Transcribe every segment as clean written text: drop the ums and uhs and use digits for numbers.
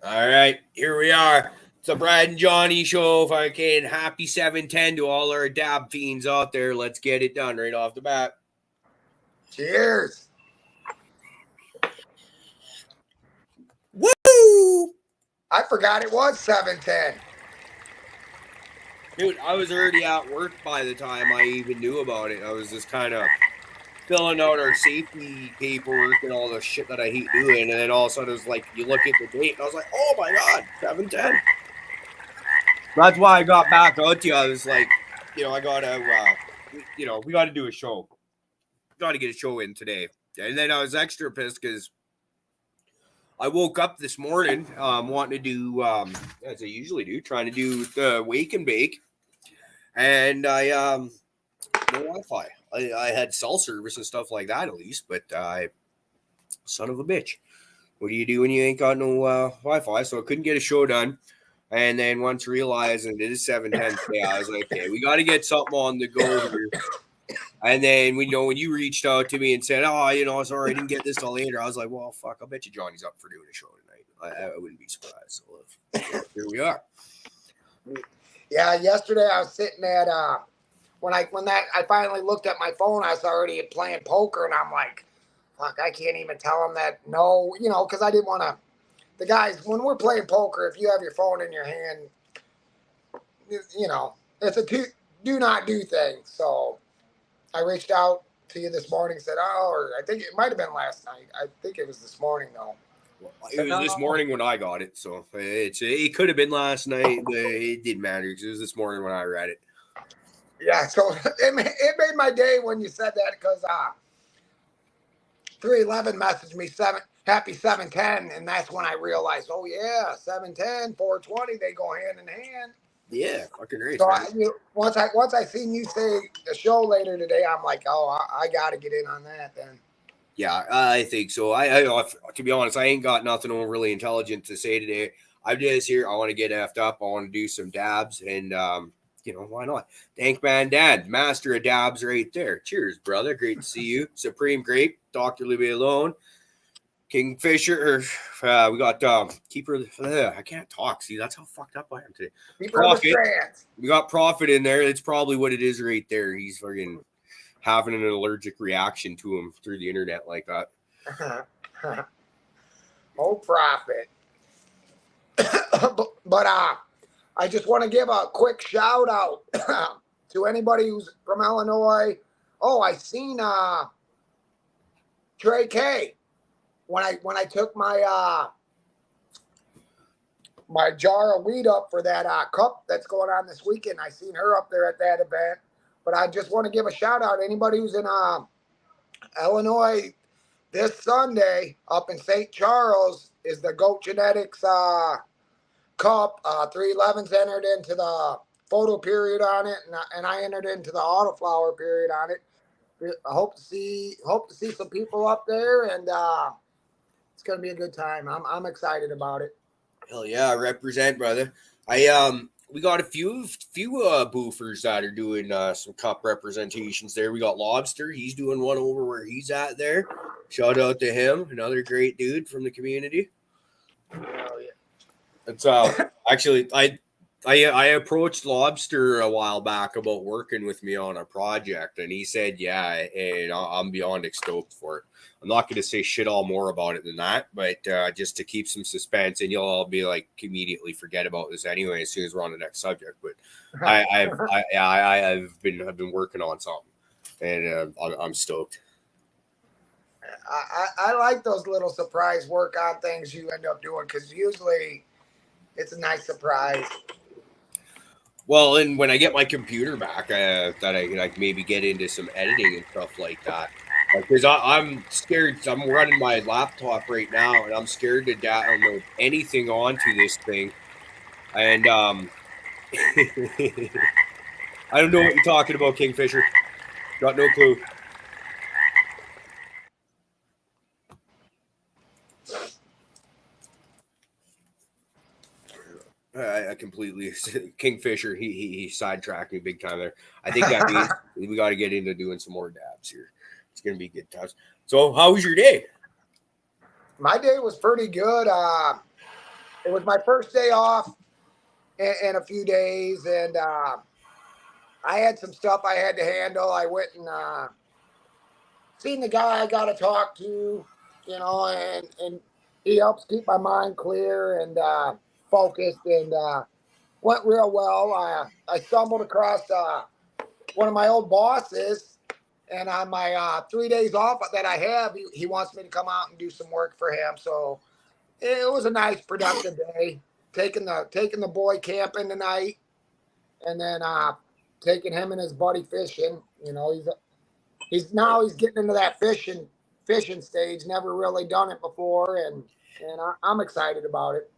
All right, here we are. It's the Brad and Johnny show. Fucking happy 710 to all our dab fiends out there. Let's get it done right off the bat. Cheers. Woo! I forgot it was 710. Dude, I was already at work by the time I even knew about it. I was just kind of filling out our safety paperwork and all the shit that I hate doing. And then all of a sudden it was like, you look at the date and I was like, oh my God, 710. That's why I got back out to you. I was like, I got to, we got to do a show. Got to get a show in today. And then I was extra pissed because I woke up this morning wanting to do, as I usually do, trying to do the wake and bake. And I, no Wi-Fi. I had cell service and stuff like that at least, but son of a bitch. What do you do when you ain't got no Wi-Fi? So I couldn't get a show done. And then once realizing it is 7:10 today, I was like, okay, we got to get something on the go here. And then when you reached out to me and said, oh, sorry, I didn't get this till later, I was like, well, fuck, I bet you Johnny's up for doing a show tonight. I wouldn't be surprised. So here we are. Yeah, yesterday I was sitting at when I finally looked at my phone, I was already playing poker, and I'm like, fuck, I can't even tell him that no, because I didn't want to. The guys, when we're playing poker, if you have your phone in your hand, it's a do not do thing. So I reached out to you this morning and said, or I think it might have been last night. I think it was this morning, though. Well, it was this morning when I got it, so it could have been last night, but it didn't matter because it was this morning when I read it. Yeah, so it made my day when you said that because 311 messaged me happy 710, and that's when I realized, oh yeah, 710, 420, they go hand in hand. Yeah, fucking great. So once I seen you say the show later today, I'm like, oh, I got to get in on that then. Yeah, I think so. I to be honest, I ain't got nothing really intelligent to say today. I'm just here. I want to get effed up. I want to do some dabs, and why not? Thank man, Dad, master of dabs, right there. Cheers, brother. Great to see you. Supreme Grape, Dr. Leave Me Alone, Kingfisher. We got Keeper. I can't talk. See, that's how fucked up I am today. Profit. We got Profit in there. It's probably what it is right there. He's fucking having an allergic reaction to him through the internet like that. Oh, Profit. but I just want to give a quick shout out to anybody who's from Illinois. Oh, I seen Trey K. When I took my my jar of weed up for that cup that's going on this weekend, I seen her up there at that event. But I just want to give a shout out to anybody who's in Illinois this Sunday up in St. Charles is the Goat Genetics Cup. 311's entered into the photo period on it, and I entered into the autoflower period on it. I hope to see some people up there, and it's gonna be a good time. I'm excited about it. Hell yeah, represent, brother. We got a few boofers that are doing some cup representations there. We got Lobster. He's doing one over where he's at there. Shout out to him, another great dude from the community. Hell yeah. It's actually I approached Lobster a while back about working with me on a project, and he said, yeah, and I'm beyond stoked for it. I'm not going to say shit all more about it than that, but just to keep some suspense, and you'll all be like immediately forget about this anyway as soon as we're on the next subject. But I've been working on something, and I'm stoked. I like those little surprise work on things you end up doing because usually it's a nice surprise. Well, and when I get my computer back, that I can maybe get into some editing and stuff like that. Because I'm scared. I'm running my laptop right now, and I'm scared to download anything onto this thing. And I don't know what you're talking about, Kingfisher. Got no clue. I completely Kingfisher. He sidetracked me big time there. I think that means we got to get into doing some more dabs here. It's gonna be good times. So, how was your day? My day was pretty good. it was my first day off in a few days, and I had some stuff I had to handle. I went and seen the guy I got to talk to, and he helps keep my mind clear and focused, and went real well. I stumbled across one of my old bosses, and on my 3 days off that I have, he wants me to come out and do some work for him. So it was a nice, productive day. Taking the boy camping tonight, and then taking him and his buddy fishing. He's getting into that fishing stage. Never really done it before, and I'm excited about it.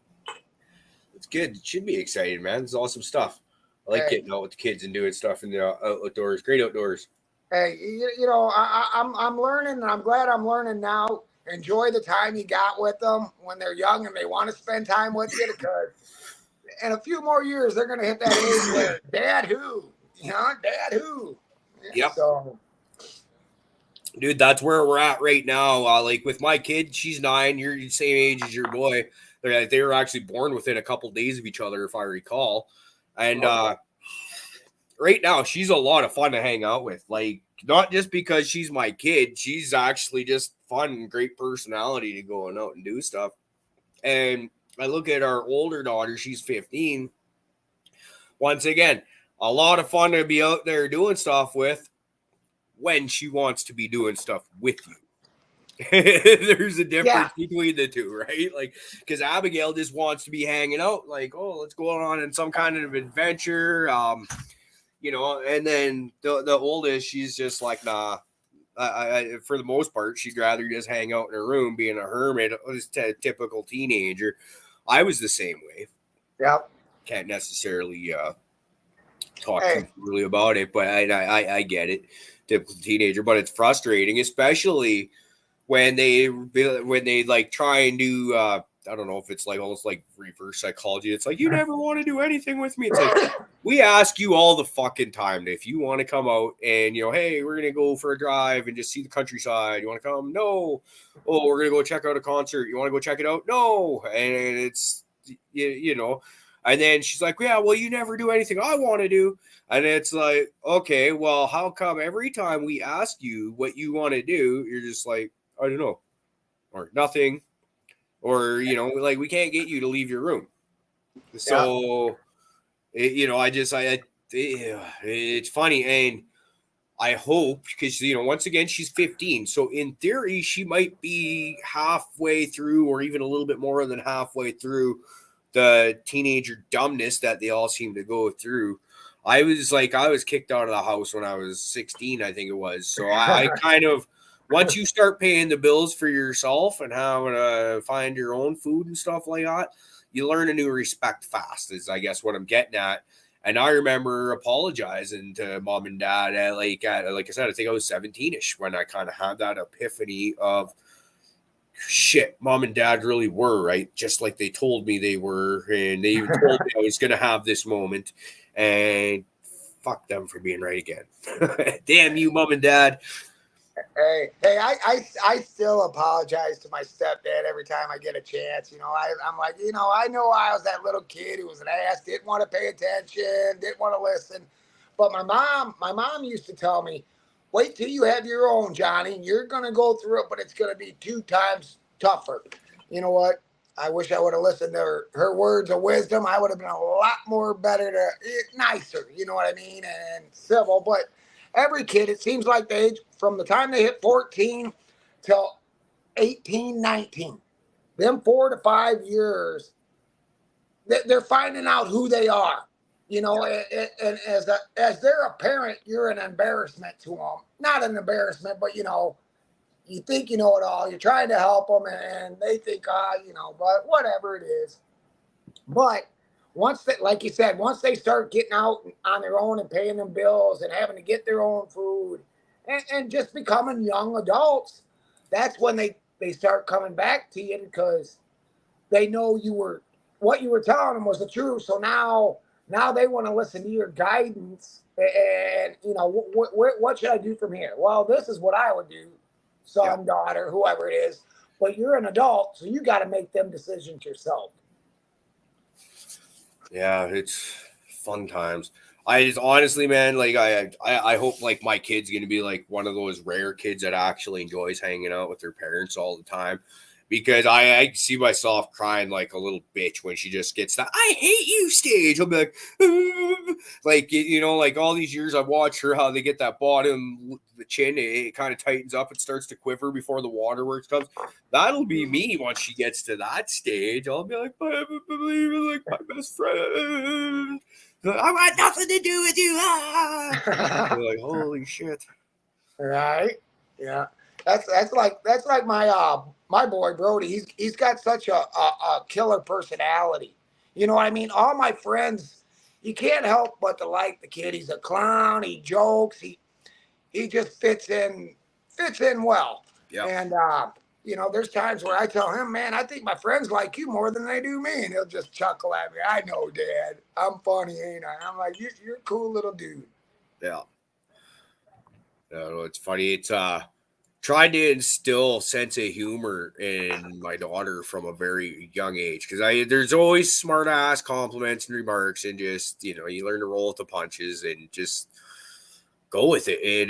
It's good. It should be exciting, man. It's awesome stuff. I like getting out with the kids and doing stuff in the outdoors. Great outdoors. Hey, I'm learning, and I'm glad I'm learning now. Enjoy the time you got with them when they're young and they want to spend time with you, because in a few more years they're going to hit that age where dad who. Yep. So, dude, that's where we're at right now. Like with my kid, she's 9. You're the same age as your boy. They were actually born within a couple days of each other, if I recall. And right now, she's a lot of fun to hang out with. Like, not just because she's my kid, she's actually just fun and great personality to go out and do stuff. And I look at our older daughter, she's 15. Once again, a lot of fun to be out there doing stuff with when she wants to be doing stuff with you. There's a difference between the two, right? Like, because Abigail just wants to be hanging out, like, oh, let's go on in some kind of adventure, and then the oldest, she's just like, nah. For the most part, she'd rather just hang out in her room, being a hermit, just a typical teenager. I was the same way. Yep. Can't necessarily talk too really about it, but I get it. Typical teenager, but it's frustrating, especially when they like try and do I don't know if it's like almost like reverse psychology. It's like, you never want to do anything with me. It's like, we ask you all the fucking time if you want to come out and, hey, we're gonna go for a drive and just see the countryside. You want to come? No. Oh, we're gonna go check out a concert. You want to go check it out? No. And it's and then she's like, yeah, well, you never do anything I want to do. And it's like, okay, well, how come every time we ask you what you want to do, you're just like, I don't know, or nothing, or, like, we can't get you to leave your room. So, it's funny. And I hope, because, once again, she's 15. So in theory, she might be halfway through, or even a little bit more than halfway through the teenager dumbness that they all seem to go through. I was kicked out of the house when I was 16, I think it was. So I kind of, once you start paying the bills for yourself and having to find your own food and stuff like that, you learn a new respect fast, is I guess what I'm getting at. And I remember apologizing to mom and dad like I said, I think I was 17-ish when I kind of had that epiphany of, shit, mom and dad really were right, just like they told me they were, and they told me I was going to have this moment, and fuck them for being right again. Damn you, mom and dad. Hey, I still apologize to my stepdad every time I get a chance. I'm like, I know I was that little kid who was an ass, didn't want to pay attention, didn't want to listen. But my mom used to tell me, wait till you have your own, Johnny. You're going to go through it, but it's going to be 2 times tougher. You know what? I wish I would have listened to her words of wisdom. I would have been a lot more better, nicer, you know what I mean, and civil. But every kid, it seems like the age from the time they hit 14 till 18, 19, them 4 to 5 years, they're finding out who they are. And as they're a parent, you're an embarrassment to them. Not an embarrassment, but, you think you know it all. You're trying to help them, and they think, but whatever it is. But once they, like you said, once they start getting out on their own and paying them bills and having to get their own food and just becoming young adults, that's when they start coming back to you, because they know what you were telling them was the truth. So now they want to listen to your guidance and, what should I do from here? Well, this is what I would do, son, daughter, whoever it is. But you're an adult, so you got to make them decisions yourself. Yeah, it's fun times. I just honestly, man, like I hope like my kid's gonna be like one of those rare kids that actually enjoys hanging out with their parents all the time. Because I see myself crying like a little bitch when she just gets that "I hate you" stage. I'll be like, like like all these years I've watched her how they get that bottom the chin, it kind of tightens up and starts to quiver before the waterworks comes. That'll be me once she gets to that stage. I'll be like, I believe in like my best friend. I want nothing to do with you. You're like, holy shit. Right? Yeah. That's like my boy Brody. He's got such a killer personality. You know what I mean? All my friends, you can't help but to like the kid. He's a clown. He jokes. He just fits in well. Yeah. And there's times where I tell him, man, I think my friends like you more than they do me, and he'll just chuckle at me. I know, Dad. I'm funny, ain't I? I'm like, you're a cool little dude. Yeah. It's funny. It's trying to instill sense of humor in my daughter from a very young age because there's always smart ass compliments and remarks and just you learn to roll with the punches and just go with it.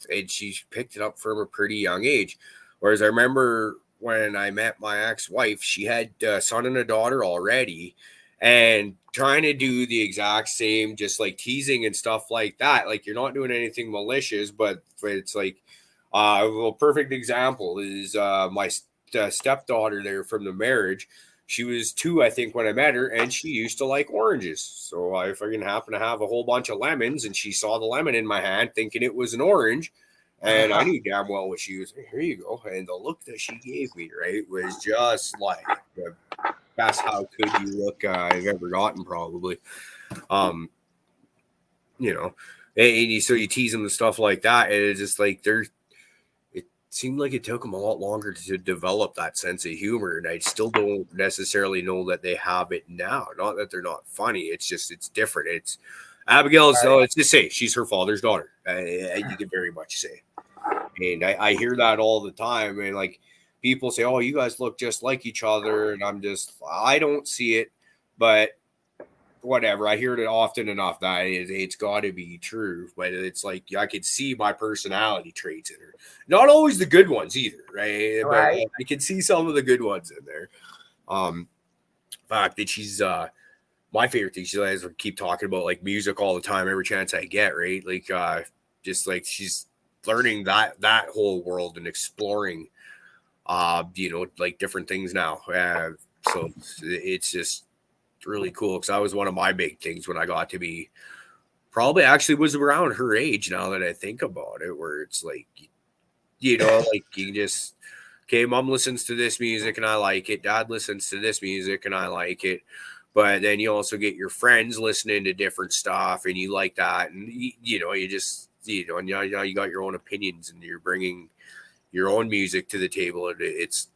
And she picked it up from a pretty young age. Whereas I remember when I met my ex-wife, she had a son and a daughter already, and trying to do the exact same, just like teasing and stuff like that. Like you're not doing anything malicious, but it's like a perfect example is my stepdaughter there from the marriage. She was 2, I think, when I met her, and she used to like oranges. So I fucking happened to have a whole bunch of lemons, and she saw the lemon in my hand, thinking it was an orange. And I knew damn well what she was. Here you go. And the look that she gave me, right, was just like the best how could you look I've ever gotten, probably. Um, you know, so you tease them and stuff like that, and it's just like it seemed like it took them a lot longer to develop that sense of humor, and I still don't necessarily know that they have it now. Not that they're not funny; it's just it's different. It's Abigail's. Right. Let's just say she's her father's daughter. You can very much say, and I hear that all the time, and like people say, "Oh, you guys look just like each other," and I don't see it, but whatever. I hear it often enough that it's got to be true. But it's like I could see my personality traits in her. Not always the good ones either, right? But Right. I can see some of the good ones in there. Fact that she's my favorite thing. She likes to keep talking about like music all the time, every chance I get. Right, like just like she's learning that whole world and exploring, like different things now. So it's just really cool because that was one of my big things when I got to be probably actually was around her age now that I think about it, where it's like, like you just, okay, mom listens to this music and I like it. Dad listens to this music and I like it. But then you also get your friends listening to different stuff and you like that. And, you just, and now you got your own opinions and you're bringing your own music to the table. And it's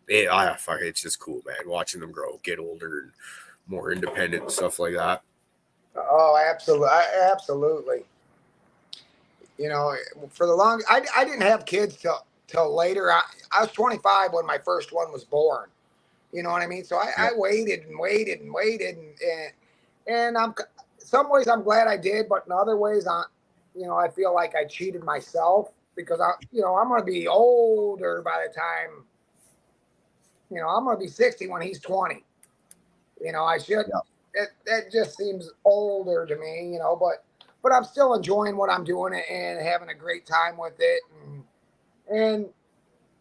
just cool, man, watching them grow, get older and more independent and stuff like that. Oh, absolutely, absolutely. For the long, I didn't have kids till later. I was 25 when my first one was born. You know what I mean? So I waited and waited and waited, and I'm some ways I'm glad I did, but in other ways I feel like I cheated myself because I'm going to be older by the time. I'm going to be 60 when he's 20. I should. Yeah. That just seems older to me. But I'm still enjoying what I'm doing and having a great time with it. And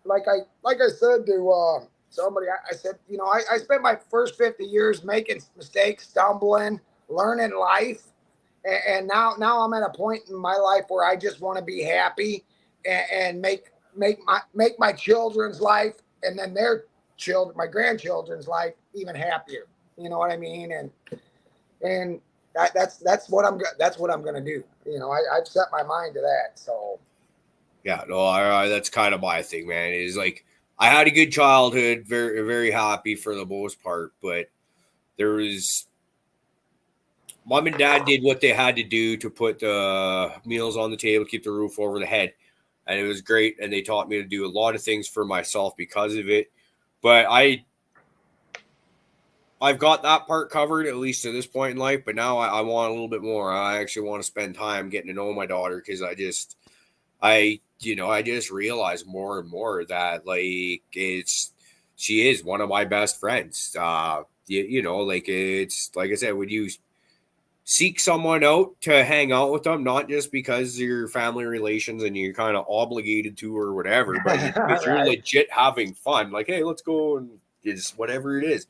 like I said to somebody, I said, I spent my first 50 years making mistakes, stumbling, learning life, and now I'm at a point in my life where I just want to be happy and make my children's life and then their children, my grandchildren's life, even happier. You know what I mean? And that's what I'm going to do. I've set my mind to that. So yeah, no, that's kind of my thing, man. Is like I had a good childhood, very very happy for the most part, but there was mom and dad did what they had to do to put the meals on the table, keep the roof over the head, and it was great. And they taught me to do a lot of things for myself because of it. But I've got that part covered, at least to this point in life, but now I want a little bit more. I actually want to spend time getting to know my daughter, because I just realize more and more that, like, she is one of my best friends. Like, it's like I said, when you seek someone out to hang out with them, not just because your family relations and you're kind of obligated to or whatever, but it's because you're Right. legit having fun. Like, hey, let's go and it's whatever it is.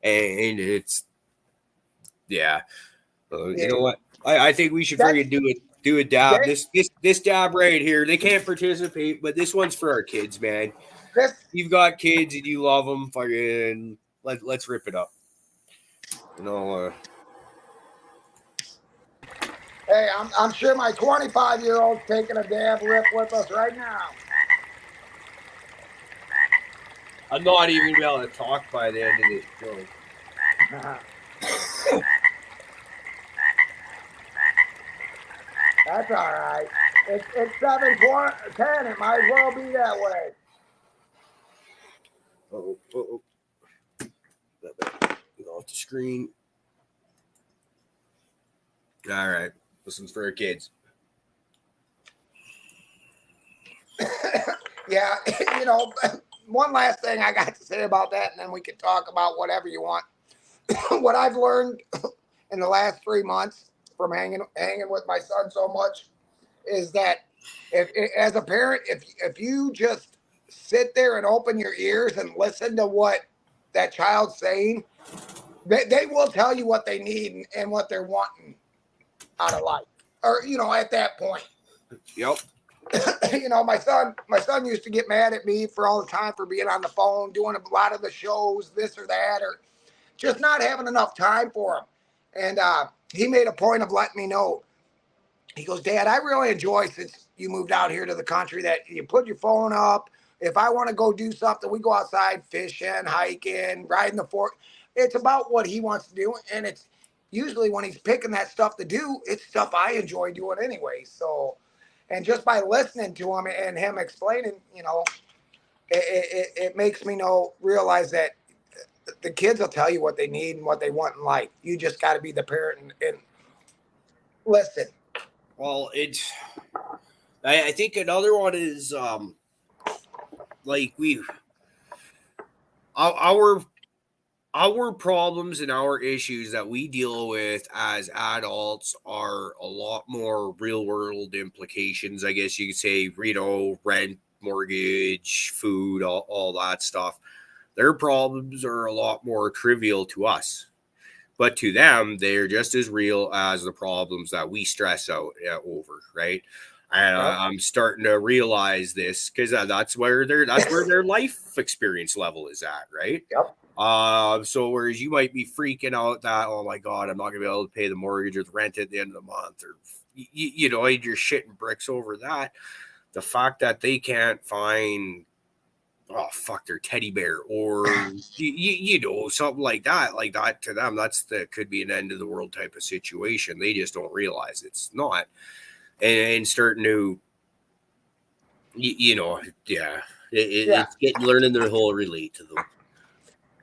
And it's, yeah. You Yeah. know what? I think we should That's friggin' do a dab. that, This dab right here. They can't participate, but this one's for our kids, man. this. You've got kids and you love them. Fucking let's rip it up. You know. Hey, I'm sure my 25-year-old's taking a dab rip with us right now. I'm not even gonna be able to talk by the end of this show. That's all right. It's 7:10. It might as well be that way. Oh. Go off the screen. All right. This one's for our kids. Yeah, one last thing I got to say about that, and then we can talk about whatever you want. What I've learned in the last 3 months from hanging with my son so much is that if as a parent, if you just sit there and open your ears and listen to what that child's saying, they will tell you what they need and what they're wanting out of life, or at that point. Yep. My son used to get mad at me for all the time for being on the phone, doing a lot of the shows, this or that, or just not having enough time for him. And he made a point of letting me know. He goes, Dad, I really enjoy, since you moved out here to the country, that you put your phone up. If I want to go do something, we go outside fishing, hiking, riding the fort. It's about what he wants to do. And it's usually when he's picking that stuff to do, it's stuff I enjoy doing anyway. So, and just by listening to him and him explaining, it makes me realize that the kids will tell you what they need and what they want in life. You just got to be the parent and listen. Well, I think another one is like our problems and our issues that we deal with as adults are a lot more real world implications, I guess you could say, rent, mortgage, food, all that stuff. Their problems are a lot more trivial to us, but to them, they're just as real as the problems that we stress out over, right? And Yep. I'm starting to realize this, because that's where their life experience level is at, right? Yep. So whereas you might be freaking out that, oh my God, I'm not gonna be able to pay the mortgage or the rent at the end of the month, or you're shitting bricks over that. The fact that they can't find, oh fuck, their teddy bear, or something like that to them, that could be an end of the world type of situation. They just don't realize it's not, and starting to yeah, it's getting learning their whole relate to them.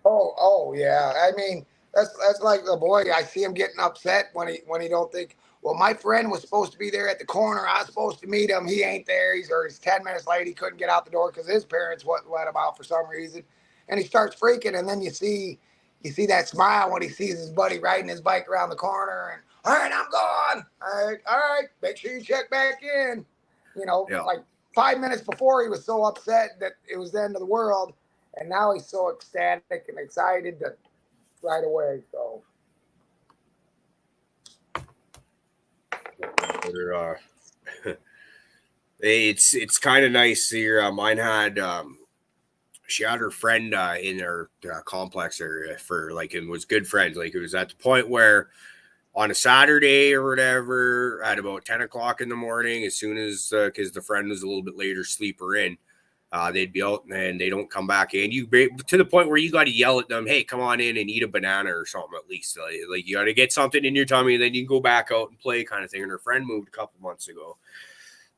Oh yeah. I mean, that's like the boy. I see him getting upset when he don't think. Well, my friend was supposed to be there at the corner. I was supposed to meet him. He ain't there. He's 10 minutes late. He couldn't get out the door because his parents wouldn't let him out for some reason. And he starts freaking. And then you see that smile when he sees his buddy riding his bike around the corner. And all right, I'm gone. All right. Make sure you check back in. Yeah. Like 5 minutes before, he was so upset that it was the end of the world. And now he's so ecstatic and excited to right away. So it's kind of nice here. Mine had she had her friend in her complex area for and was good friends. Like, it was at the point where on a Saturday or whatever, at about 10 o'clock in the morning, as soon as because the friend was a little bit later sleeper in, they'd be out and they don't come back in. You to the point where you got to yell at them, hey, come on in and eat a banana or something at least. Like you got to get something in your tummy, and then you can go back out and play, kind of thing. And her friend moved a couple months ago,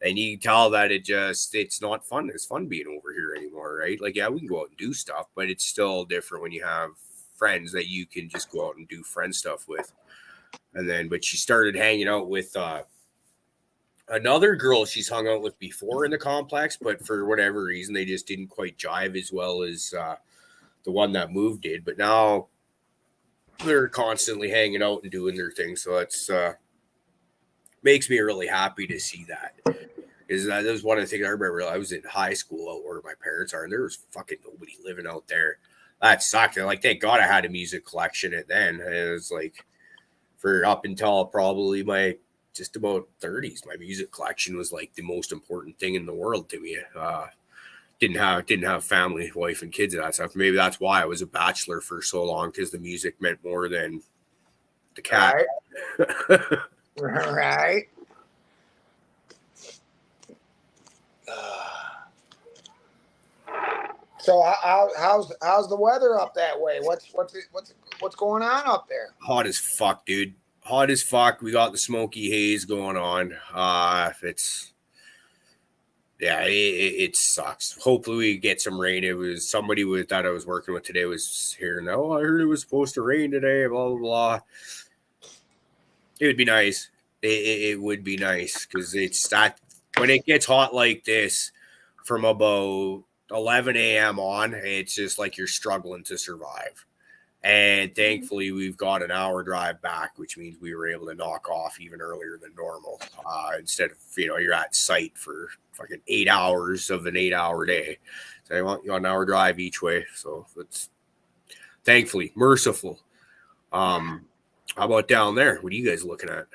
and you can tell that it's not fun. It's fun being over here anymore, right? Like, yeah, we can go out and do stuff, but it's still different when you have friends that you can just go out and do friend stuff with. And then, but she started hanging out with another girl she's hung out with before in the complex, but for whatever reason, they just didn't quite jive as well as the one that moved did. But now they're constantly hanging out and doing their thing. So it's makes me really happy to see that. Is that was one of the things I remember. I was in high school out where my parents are, and there was fucking nobody living out there. That sucked. And like, thank God I had a music collection at then. It was like for up until probably my just about 30s, my music collection was like the most important thing in the world to me. Didn't have family, wife, and kids and that stuff. Maybe that's why I was a bachelor for so long, because the music meant more than the cat. Right. Right. So how's the weather up that way? What's going on up there? Hot as fuck, dude. Hot as fuck. We got the smoky haze going on. It sucks. Hopefully we get some rain. It was somebody that I was working with today was here. No, I heard it was supposed to rain today. Blah blah blah. It would be nice. It would be nice, because it's that when it gets hot like this from about 11 a.m. on, it's just like you're struggling to survive. And thankfully, we've got an hour drive back, which means we were able to knock off even earlier than normal. Instead of, you're at site for fucking 8 hours of an 8-hour day. So I want you an hour drive each way. So it's thankfully merciful. How about down there? What are you guys looking at?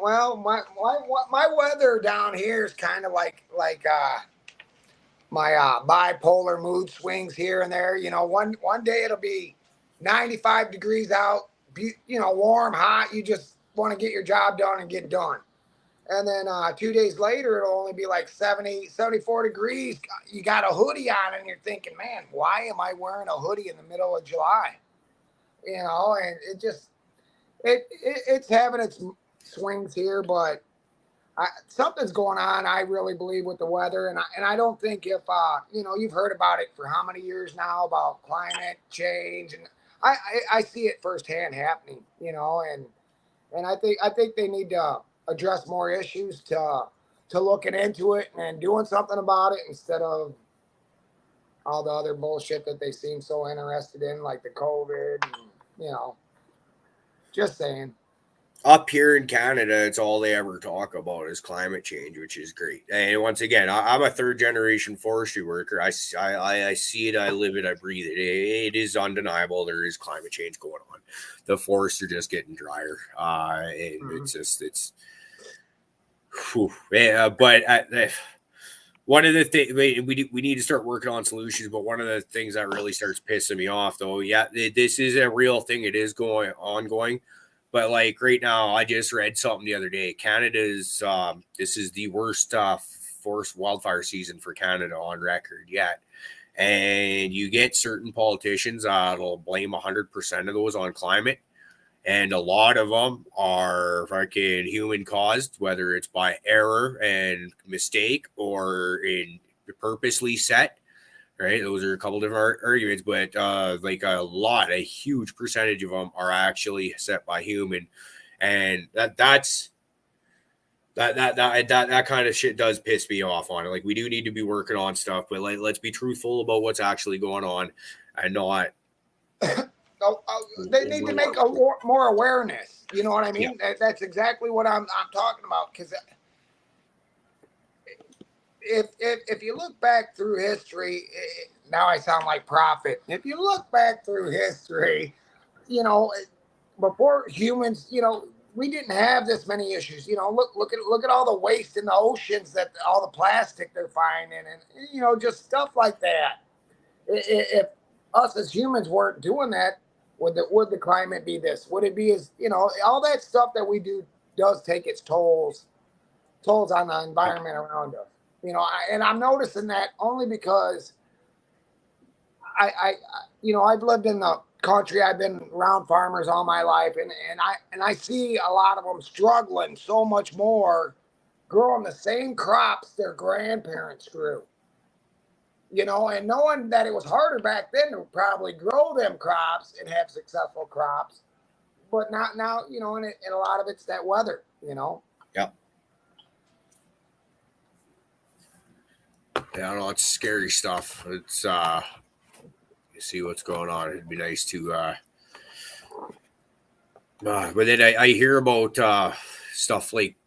Well, my weather down here is kind of like my bipolar mood swings here and there. One day it'll be 95 degrees out, warm, hot. You just want to get your job done and get done. And then 2 days later, it'll only be like 70, 74 degrees. You got a hoodie on and you're thinking, man, why am I wearing a hoodie in the middle of July? And it just, it's having its swings here, but something's going on, I really believe, with the weather. And I don't think if, you've heard about it for how many years now about climate change, and I see it firsthand happening, and I think they need to address more issues to looking into it and doing something about it, instead of all the other bullshit that they seem so interested in, like the COVID, and, just saying. Up here in Canada, it's all they ever talk about is climate change, which is great. And once again, I'm a third-generation forestry worker. I see it, I live it, I breathe it. It is undeniable. There is climate change going on. The forests are just getting drier. One of the things we need to start working on solutions. But one of the things that really starts pissing me off, though, this is a real thing. It is ongoing. But like right now, I just read something the other day. Canada's this is the worst forest wildfire season for Canada on record yet. And you get certain politicians that'll blame 100% of those on climate. And a lot of them are fucking human caused, whether it's by error and mistake or in purposely set. Right, those are a couple different arguments, but a huge percentage of them are actually set by human, and that kind of shit does piss me off on it. Like, we do need to be working on stuff, but let's be truthful about what's actually going on, and not. They need to make more awareness. You know what I mean? Yeah. That's exactly what I'm talking about. Because if you look back through history, now I sound like prophet. If you look back through history, before humans, we didn't have this many issues. Look at all the waste in the oceans, that all the plastic they're finding, and just stuff like that. If us as humans weren't doing that, would the climate be this? Would it be all that stuff that we do does take its tolls on the environment around us. And I'm noticing that only because I've lived in the country. I've been around farmers all my life, and I see a lot of them struggling so much more, growing the same crops their grandparents grew. you know, and knowing that it was harder back then to probably grow them crops and have successful crops, but not now, you know, and a lot of it's that weather, you know. Yeah. Yeah, I know it's scary stuff. It's you see what's going on. It'd be nice to but then I hear about stuff like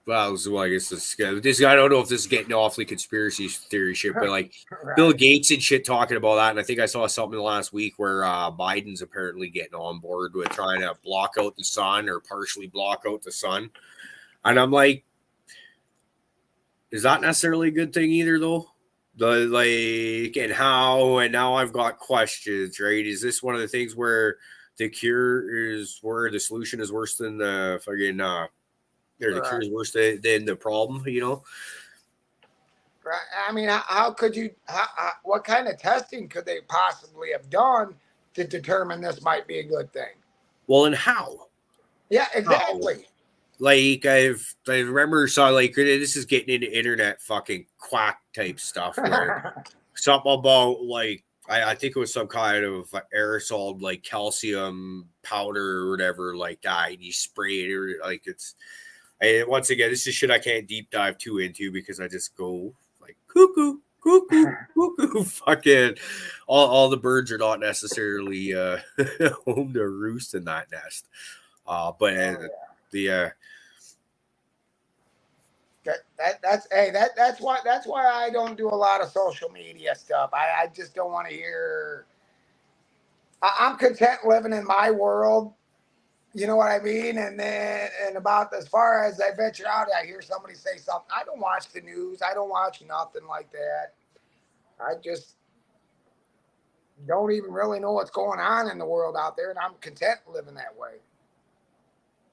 well, I guess this I don't know if this is getting awfully conspiracy theory shit, but like Right. Bill Gates and shit talking about that, and I think I saw something last week where Biden's apparently getting on board with trying to block out the sun or partially block out the sun, and I'm like, is that necessarily a good thing either though? The like and how, and now I've got questions, right? Is this one of the things where the cure is where the solution is worse than the fucking or the cure is worse than the problem, you know? Right. I mean, how could you? What kind of testing could they possibly have done to determine this might be a good thing? Well, and how? Yeah, exactly. How? Like I remember saw like this is getting into internet fucking quack type stuff where something about like I think it was some kind of aerosol like calcium powder or whatever like that, and you spray it or like it's. And once again, this is shit I can't deep dive too into because I just go like cuckoo, cuckoo, cuckoo. Fucking all the birds are not necessarily home to roost in that nest. But the that's why I don't do a lot of social media stuff. I just don't want to hear. I'm content living in my world. You know what I mean? And about as far as I venture out, I hear somebody say something. I don't watch the news. I don't watch nothing like that. I just don't even really know what's going on in the world out there, and I'm content living that way.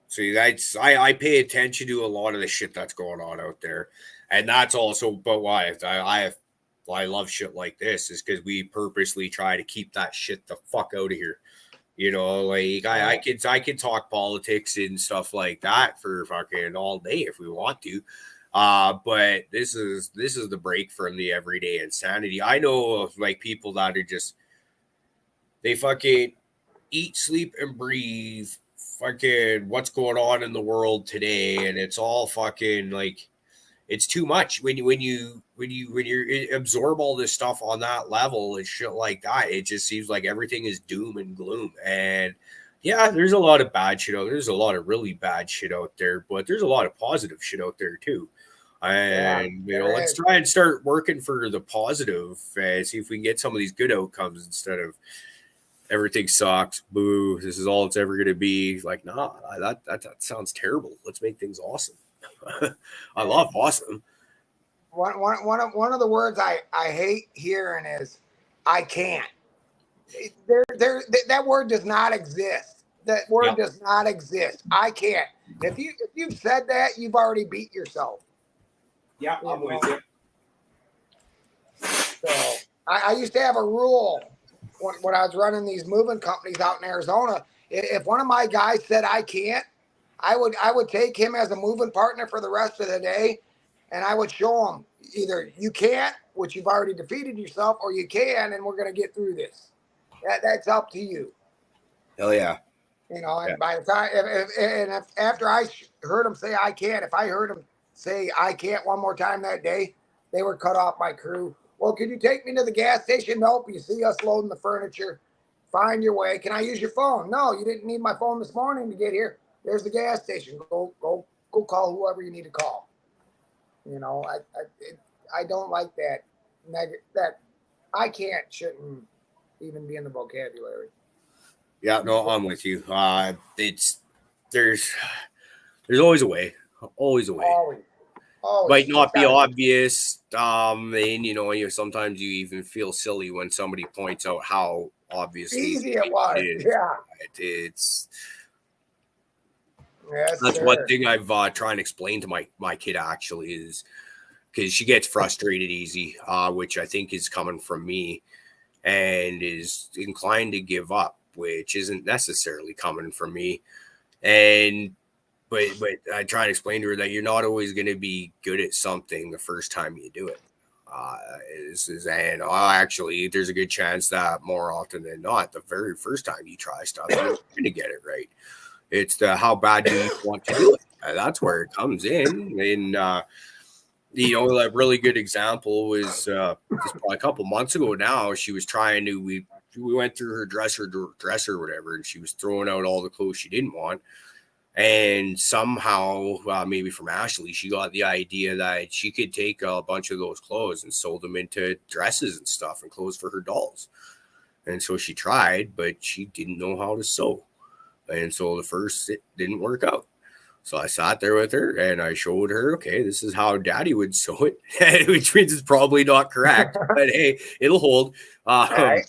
See, I pay attention to a lot of the shit that's going on out there, and that's also. But why I love shit like this is because we purposely try to keep that shit the fuck out of here. You know, like I can talk politics and stuff like that for fucking all day if we want to. But this is the break from the everyday insanity. I know of like people that are just they fucking eat, sleep, and breathe fucking what's going on in the world today, and it's all fucking like it's too much when you absorb all this stuff on that level and shit like that. It just seems like everything is doom and gloom. And yeah, there's a lot of bad shit out there. There's a lot of really bad shit out there, but there's a lot of positive shit out there too. And you know, let's try and start working for the positive and see if we can get some of these good outcomes instead of everything sucks. Boo! This is all it's ever going to be. Like, nah, that sounds terrible. Let's make things awesome. I love awesome. One of the words I hate hearing is I can't. That word does not exist. That word does not exist. I can't. If you've said that, you've already beat yourself. Yeah, I'm with you. So I used to have a rule when I was running these moving companies out in Arizona. If one of my guys said I can't, I would take him as a moving partner for the rest of the day, and I would show him either you can't, which you've already defeated yourself, or you can, and we're going to get through this. That's up to you. Hell yeah. You know, and by the time, if after I heard him say I can't, if I heard him say I can't one more time that day, they were cut off my crew. Well, can you take me to the gas station? Nope. You see us loading the furniture. Find your way. Can I use your phone? No, you didn't need my phone this morning to get here. There's the gas station. Go call whoever you need to call. You know, I don't like that. That I can't shouldn't even be in the vocabulary. Yeah, no, I'm with you. There's always a way. Always a way. Always. Might not be obvious. And you know, sometimes you even feel silly when somebody points out how obviously easy it was. Yeah. It's yes, that's sir. one thing I've tried to explain to my kid actually is because she gets frustrated easy, which I think is coming from me, and is inclined to give up, which isn't necessarily coming from me. And but I try to explain to her that you're not always going to be good at something the first time you do it. And actually, there's a good chance that more often than not, the very first time you try stuff, you're going to get it right. It's the how bad do you want to do it? That's where it comes in. And a really good example was just probably a couple months ago now. She was trying to we went through her dresser or whatever, and she was throwing out all the clothes she didn't want. And somehow, maybe from Ashley, she got the idea that she could take a bunch of those clothes and sew them into dresses and stuff and clothes for her dolls. And so she tried, but she didn't know how to sew. And so it didn't work out. So I sat there with her and I showed her, okay, this is how Daddy would sew it, which means it's probably not correct, but hey, it'll hold. Right.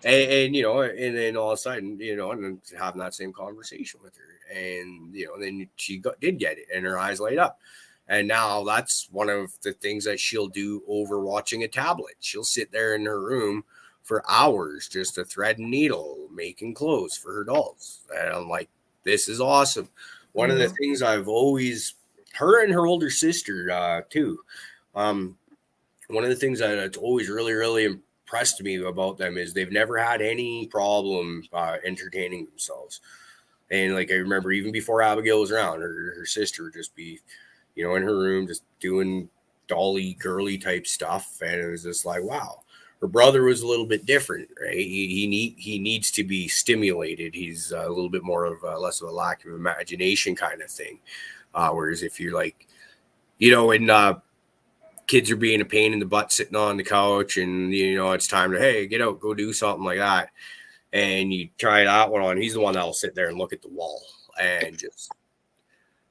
And and then all of a sudden, and having that same conversation with her. And, then she did get it and her eyes light up. And now that's one of the things that she'll do over watching a tablet. She'll sit there in her room for hours, just a thread and needle, making clothes for her dolls. And I'm like, this is awesome. One of the things I've always, her and her older sister too. One of the things that's always really, really impressed me about them is they've never had any problem entertaining themselves. And like I remember, even before Abigail was around, her sister would just be, in her room, just doing dolly, girly type stuff, and it was just like, wow. Her brother was a little bit different, right? He needs to be stimulated. He's a little bit more of less of a lack of imagination kind of thing. Whereas if you're like, when kids are being a pain in the butt sitting on the couch, and it's time to get out, go do something like that. And you try that one on, he's the one that'll sit there and look at the wall and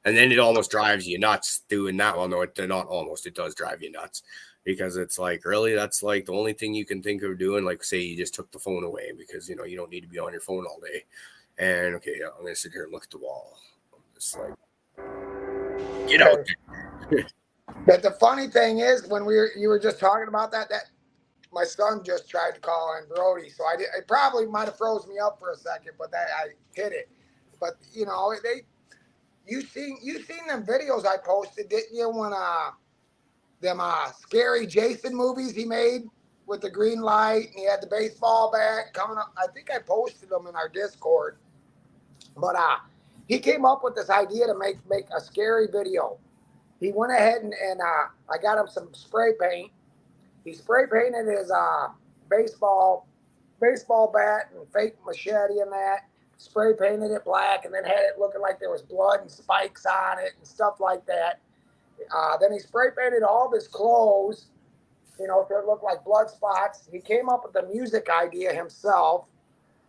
then it almost drives you nuts doing that one. No, it does drive you nuts because it's like, really, that's like the only thing you can think of doing. Like, say you just took the phone away because, you don't need to be on your phone all day. And okay, I'm going to sit here and look at the wall. I'm just like, get out there. But the funny thing is, when you were just talking about that my son just tried to call in Brody, so it probably might have froze me up for a second, but I hit it. But you seen them videos I posted, didn't you? When them scary Jason movies he made with the green light, and he had the baseball bat coming up. I think I posted them in our Discord. But he came up with this idea to make a scary video. He went ahead and I got him some spray paint. He spray painted his baseball bat and fake machete and that. Spray painted it black and then had it looking like there was blood and spikes on it and stuff like that. Then he spray painted all of his clothes, so it looked like blood spots. He came up with the music idea himself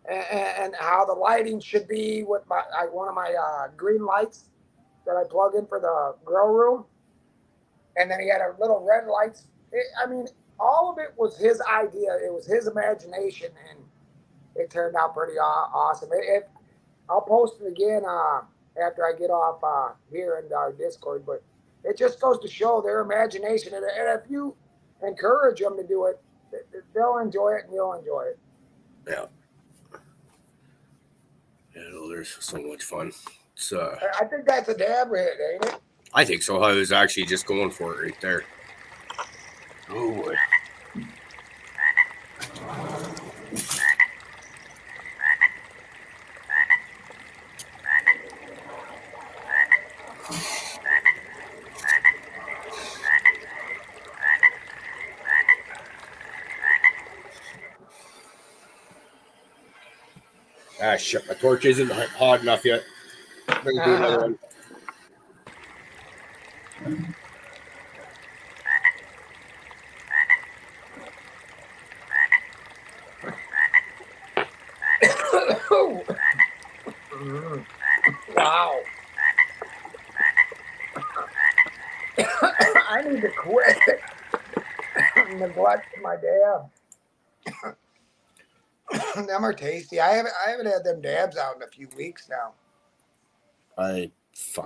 and how the lighting should be with one of my green lights that I plug in for the grow room. And then he had a little red lights. All of it was his idea. It was his imagination, and it turned out pretty awesome. I'll post it again after I get off here in our Discord, but it just goes to show their imagination. And if you encourage them to do it, they'll enjoy it and you'll enjoy it. Yeah. There's so much fun. I think that's a dab hit, ain't it? I think so. I was actually just going for it right there. Oh boy. Shit, my torch isn't hot enough yet. Bring do another one. Wow. I need to quit neglect my dab. Them are tasty. I haven't had them dabs out in a few weeks now. I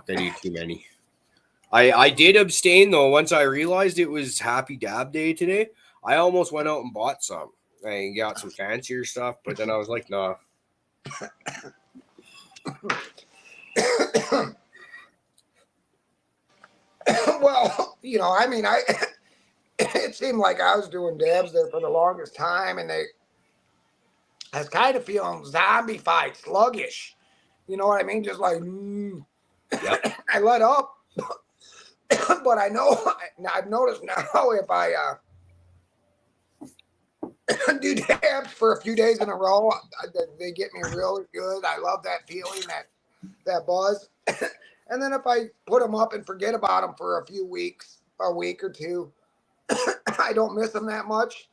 eat too many. I did abstain though. Once I realized it was Happy Dab Day today, I almost went out and bought some and got some fancier stuff. But then I was like, nah. Well, it's it seemed like I was doing dabs there for the longest time, and I was kind of feeling zombie-fied, sluggish. You know what I mean? Just like, Yep. I let up. But I know, I've noticed now if I do dabs for a few days in a row, they get me really good. I love that feeling, that buzz. And then if I put them up and forget about them for a few weeks, a week or two, I don't miss them that much.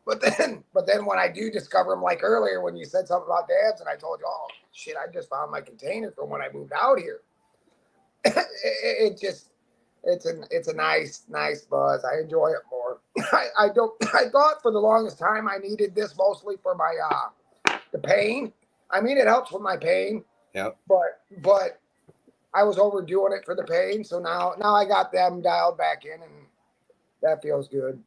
But then when I do discover them, like earlier when you said something about dabs, and I told you, oh shit, I just found my container from when I moved out here. It's a nice buzz. I enjoy it more. I thought for the longest time I needed this mostly for my the pain. I mean, it helps with my pain. Yep. But I was overdoing it for the pain, so now I got them dialed back in, and that feels good.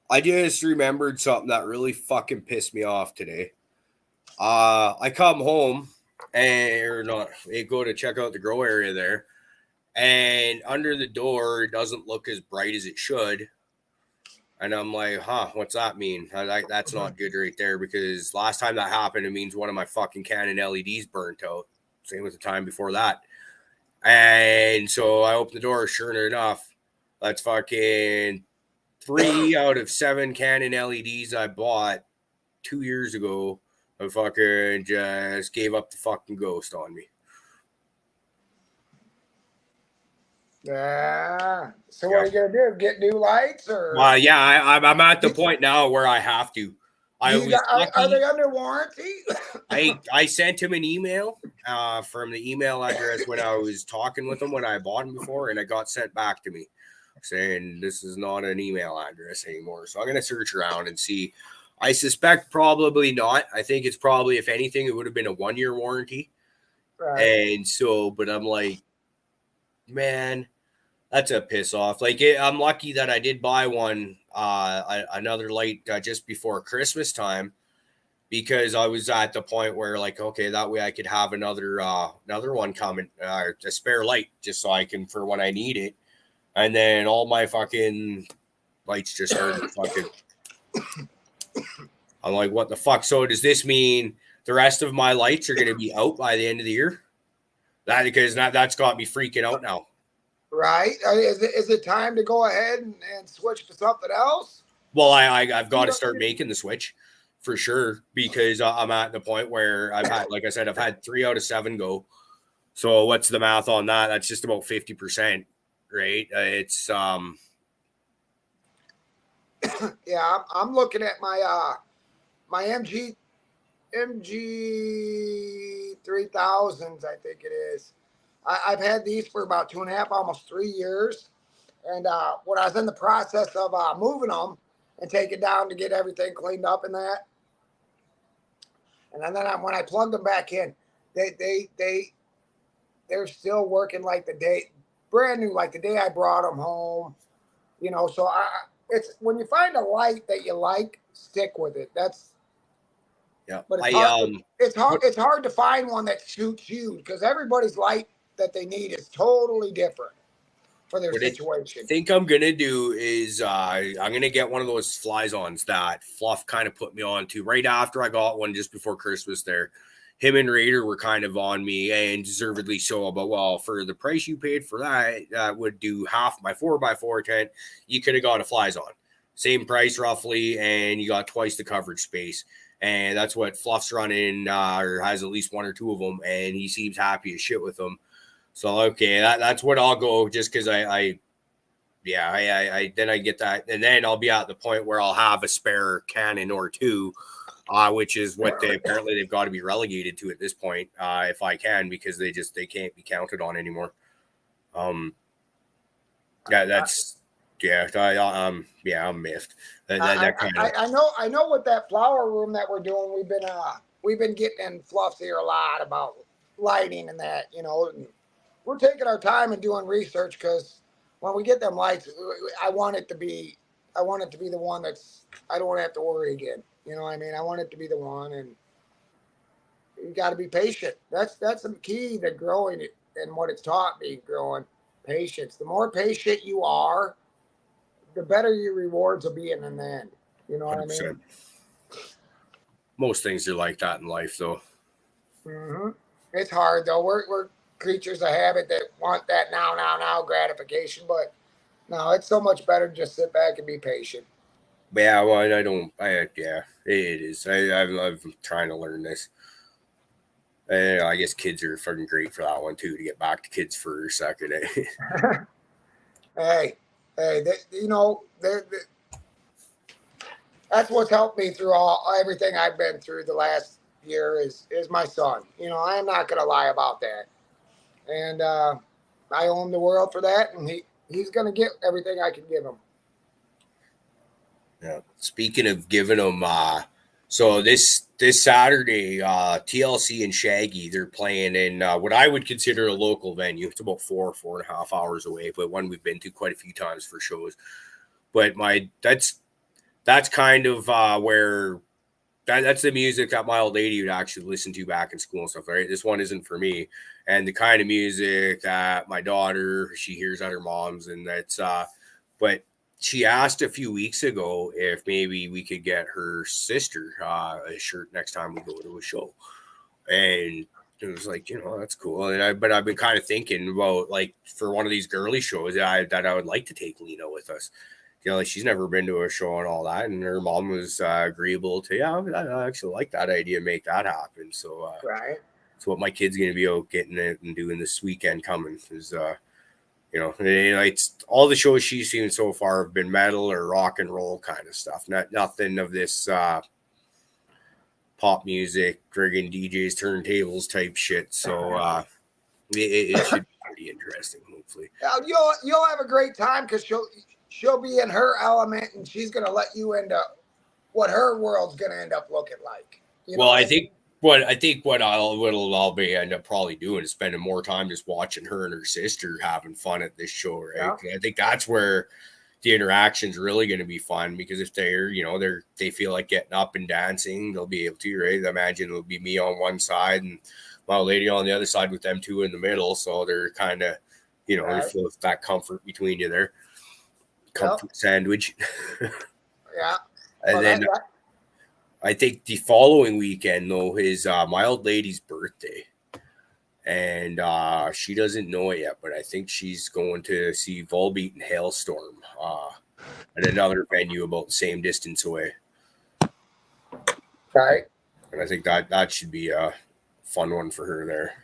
I just remembered something that really fucking pissed me off today. I come home I go to check out the grow area there, and under the door it doesn't look as bright as it should. And I'm like, what's that mean? That's not good right there, because last time that happened, it means one of my fucking Canon LEDs burnt out. Same with the time before that. And so I open the door, sure enough, that's fucking 3 out of 7 Canon LEDs I bought 2 years ago. I fucking just gave up the fucking ghost on me. Yeah. So what are you gonna do? Get new lights, or? Yeah, I'm at the point now where I have to. Are they under warranty? I sent him an email from the email address when I was talking with him when I bought him before, and it got sent back to me saying this is not an email address anymore. So I'm gonna search around and see. I suspect probably not. I think it's probably, if anything, it would have been a 1-year warranty. Right. And so, but I'm like, man, that's a piss off. Like, I'm lucky that I did buy one, another light just before Christmas time, because I was at the point where, like, okay, that way I could have another one coming, a spare light, just so I can, for when I need it. And then all my fucking lights just started fucking. I'm like, what the fuck? So does this mean the rest of my lights are going to be out by the end of the year? Because that's got me freaking out now. Right? Is it time to go ahead and switch to something else? Well, I've got to start making the switch for sure, because I'm at the point where I've had, like I said, I've had 3 out of 7 go. So what's the math on that? That's just about 50%, right? It's yeah, I'm looking at my my MG 3000s, I think it is. I've had these for about 2.5, almost 3 years. And when I was in the process of moving them and taking down to get everything cleaned up and that, and then when I plugged them back in, they're still working like the day, brand new, like the day I brought them home. You know, so it's when you find a light that you like, stick with it. That's yeah. But it's hard to find one that suits you, because everybody's light that they need is totally different for their situation. I think I'm gonna do is I'm gonna get one of those flies-ons that Fluff kind of put me on to right after I got one just before Christmas there. Him and Raider were kind of on me, and deservedly so. But, well, for the price you paid for that would do half my 4x4 tent. You could have got a flies-on, same price roughly, and you got twice the coverage space. And that's what Fluff's running, or has at least 1 or 2 of them, and he seems happy as shit with them. So, okay, that's what I'll go, just because I then I get that, and then I'll be at the point where I'll have a spare Canon or 2, which is what apparently they've got to be relegated to at this point, if I can, because they can't be counted on anymore. I'm miffed. I know with that flower room that we're doing, we've been getting in Fluff's ear a lot about lighting and that, you know. We're taking our time and doing research, because when we get them lights, I want it to be the one that's, I don't want to have to worry again. You know what I mean? I want it to be the one, and you got to be patient. That's the key to growing it, and what it's taught me growing. Patience. The more patient you are, the better your rewards will be in the end. You know what 100%. I mean? Most things are like that in life, though. Mm-hmm. It's hard though. We're creatures of habit that want that now gratification, but no, it's so much better to just sit back and be patient. Yeah, well, yeah, it is. I'm trying to learn this. I guess kids are fucking great for that one too. To get back to kids for a second. Hey, that's what's helped me through everything I've been through the last year is my son. You know, I am not gonna lie about that, and I owe him the world for that, and he's gonna get everything I can give him. Yeah. Speaking of giving them, so this Saturday, TLC and Shaggy, they're playing in what I would consider a local venue. It's about 4.5 hours away, but one we've been to quite a few times for shows. But that's kind of where that's the music that my old lady would actually listen to back in school and stuff. Right, this one isn't for me, and the kind of music that my daughter she hears at her mom's, and that's but. She asked a few weeks ago if maybe we could get her sister a shirt next time we go to a show. And it was like, that's cool. But I've been kind of thinking about like for one of these girly shows that I would like to take Lena with us. Like she's never been to a show and all that. And her mom was agreeable to, I actually like that idea, make that happen. So right. It's what my kid's going to be out getting it and doing this weekend coming is, it's all the shows she's seen so far have been metal or rock and roll kind of stuff. Nothing of this pop music, friggin' DJs, turntables type shit. So it should be pretty interesting, hopefully. You'll have a great time because she'll be in her element and she's gonna let you into what her world's gonna end up looking like. Well, I think what I'll be end up probably doing is spending more time just watching her and her sister having fun at this show, right? Yeah. I think that's where the interaction's really going to be fun because if they feel like getting up and dancing, they'll be able to, right? I imagine it'll be me on one side and my lady on the other side with them two in the middle, so they're kind of, they feel that comfort between you there, comfort sandwich. Yeah, and then. I think the following weekend, though, is my old lady's birthday. And she doesn't know it yet, but I think she's going to see Volbeat and Hailstorm at another venue about the same distance away. Right. And I think that should be a fun one for her there.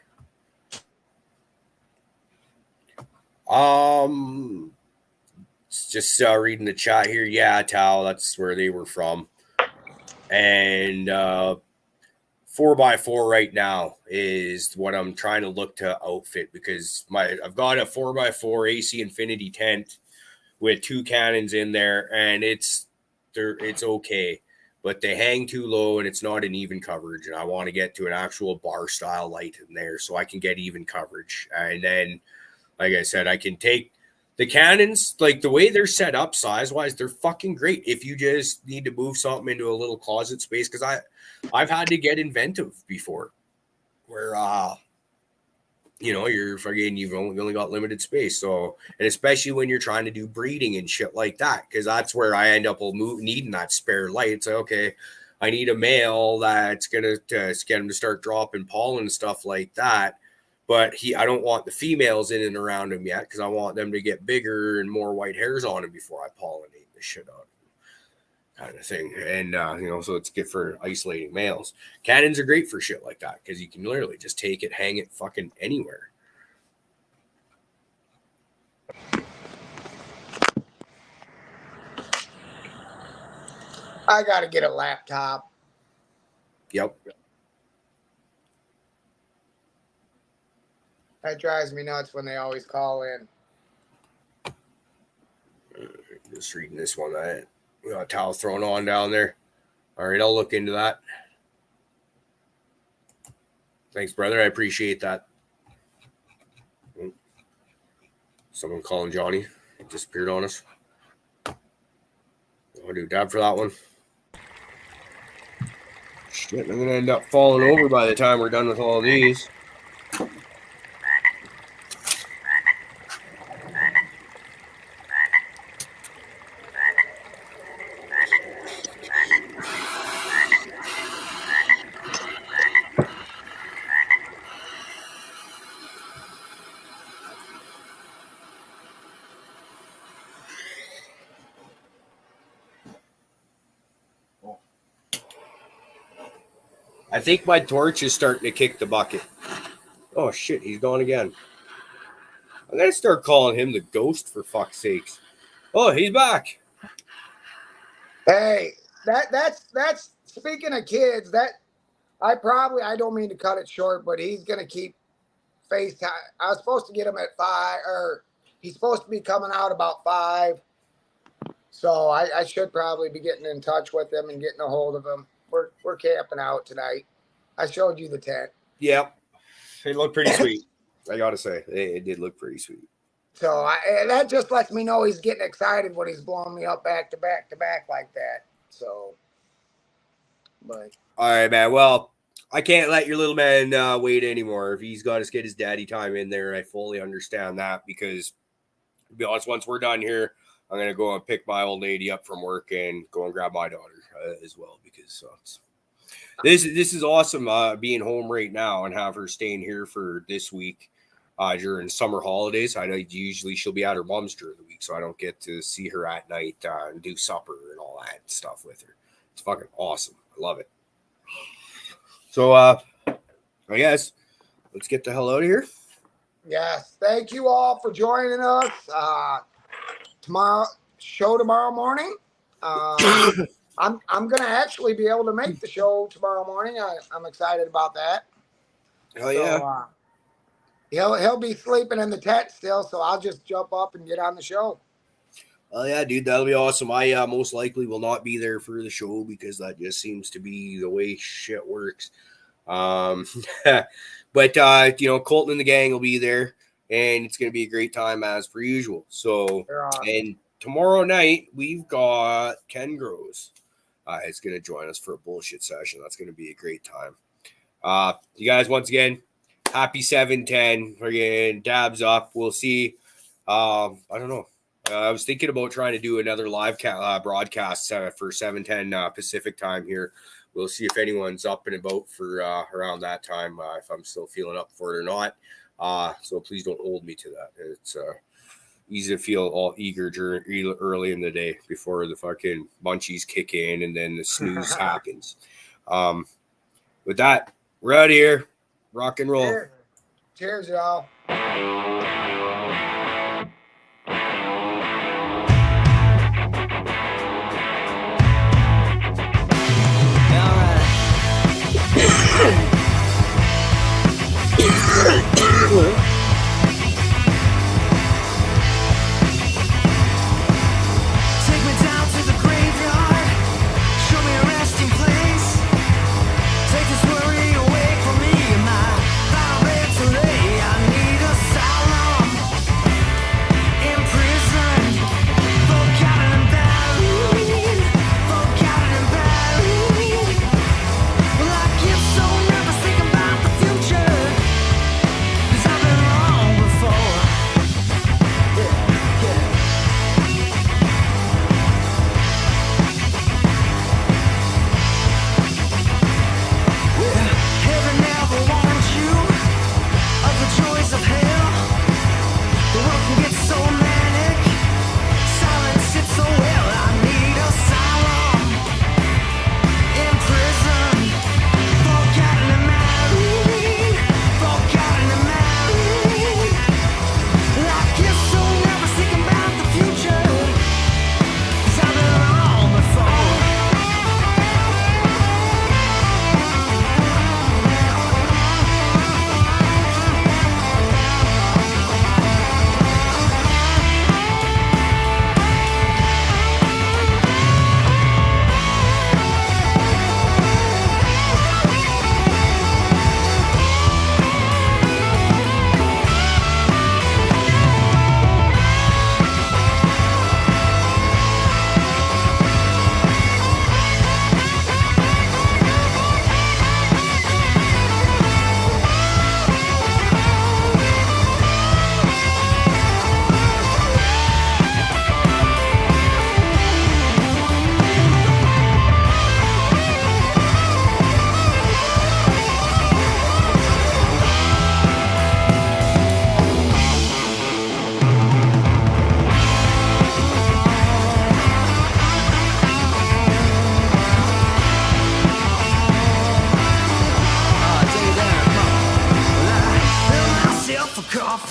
Just reading the chat here. Yeah, Tal, that's where they were from. And 4x4 right now is what I'm trying to look to outfit because I've got a 4x4 AC Infinity tent with 2 cannons in there, and it's okay, but they hang too low and it's not an even coverage. And I want to get to an actual bar style light in there so I can get even coverage. And then, like I said, I can take. The cannons, like the way they're set up size-wise, they're fucking great. If you just need to move something into a little closet space, because I've had to get inventive before, where you've only got limited space. So, and especially when you're trying to do breeding and shit like that, because that's where I end up needing that spare light. It's like, okay, I need a male that's gonna get him to start dropping pollen and stuff like that. But I don't want the females in and around him yet because I want them to get bigger and more white hairs on him before I pollinate the shit out of him, kind of thing. And, so it's good for isolating males. Cannons are great for shit like that because you can literally just take it, hang it fucking anywhere. I got to get a laptop. Yep. That drives me nuts when they always call in. Just reading this one. We got a towel thrown on down there. All right, I'll look into that. Thanks, brother. I appreciate that. Someone calling Johnny. It disappeared on us. I'll do dab for that one. Shit, I'm going to end up falling over by the time we're done with all these. I think my torch is starting to kick the bucket. Oh shit, he's gone again. I'm gonna start calling him the ghost for fuck's sakes. Oh, he's back. Hey, that's speaking of kids, that I don't mean to cut it short, but he's gonna keep FaceTime. I was supposed to get him at 5, or he's supposed to be coming out about 5. So I should probably be getting in touch with him and getting a hold of him. We're camping out tonight. I showed you the tent. Yep. It looked pretty sweet. I gotta say, it did look pretty sweet. So that just lets me know he's getting excited when he's blowing me up back to back to back like that. So, but all right, man. Well, I can't let your little man wait anymore. If he's got to get his daddy time in there, I fully understand that, because, to be honest, once we're done here, I'm gonna go and pick my old lady up from work and go and grab my daughter as well, because this is awesome being home right now and have her staying here for this week. During summer holidays, I know usually she'll be at her mom's during the week, so I don't get to see her at night and do supper and all that stuff with her. It's fucking awesome. I love it. So, I guess let's get the hell out of here. Yes, thank you all for joining us. Tomorrow morning. I'm gonna actually be able to make the show tomorrow morning. I'm excited about that. Oh yeah. He'll be sleeping in the tent still, so I'll just jump up and get on the show. Oh yeah, dude, that'll be awesome. I most likely will not be there for the show, because that just seems to be the way shit works. But Colton and the gang will be there, and it's gonna be a great time as per usual. So, and tomorrow night we've got Ken Groves. It's gonna join us for a bullshit session. That's gonna be a great time. You guys, once again, happy 710. We're getting dabs up. We'll see. I don't know. I was thinking about trying to do another live broadcast for 710 Pacific time here. We'll see if anyone's up and about for around that time, if I'm still feeling up for it or not. So please don't hold me to that. It's easy to feel all eager early in the day before the fucking munchies kick in and then the snooze happens. With that, we're out of here. Rock and roll. Cheers, y'all. Take me down to the graveyard, show me a resting place. Take this worry away from me, my final bed to lay. I need a silent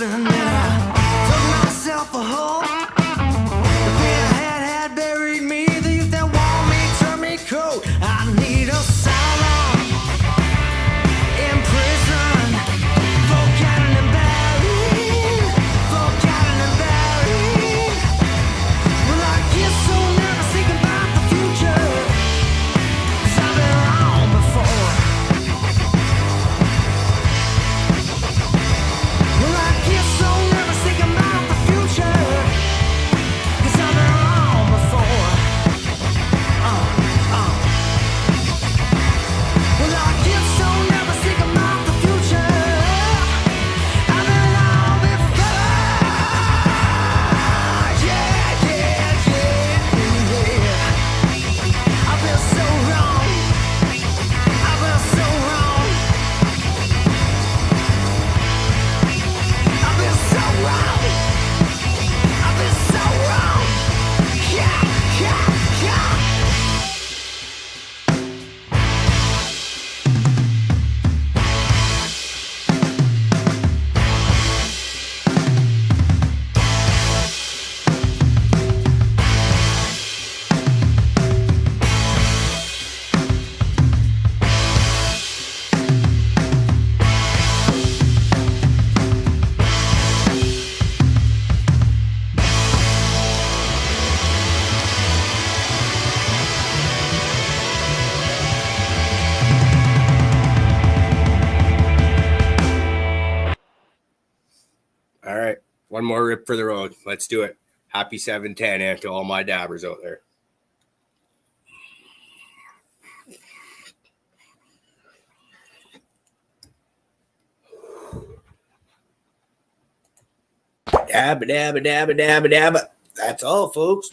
something, and I took myself a hole. The pain I had buried me. The youth that want me turned me cold. I need asylum in prison. Forgotten and buried. Forgotten and buried. Well, I guess I'll never think about the future. 'Cause I've been wrong before. Well, I guess I'll never think about the future. 'Cause I've been wrong before. Well, I guess I'll never think about the future. I've been wrong before. Yeah, yeah, yeah, yeah. I've been so wrong. I've been so wrong. I've been so wrong. I've been so wrong. Yeah, yeah, yeah. All right. One more rip for the road. Let's do it. Happy 710 and to all my dabbers out there. Dabba, dabba, dabba, dabba, dabba. That's all, folks.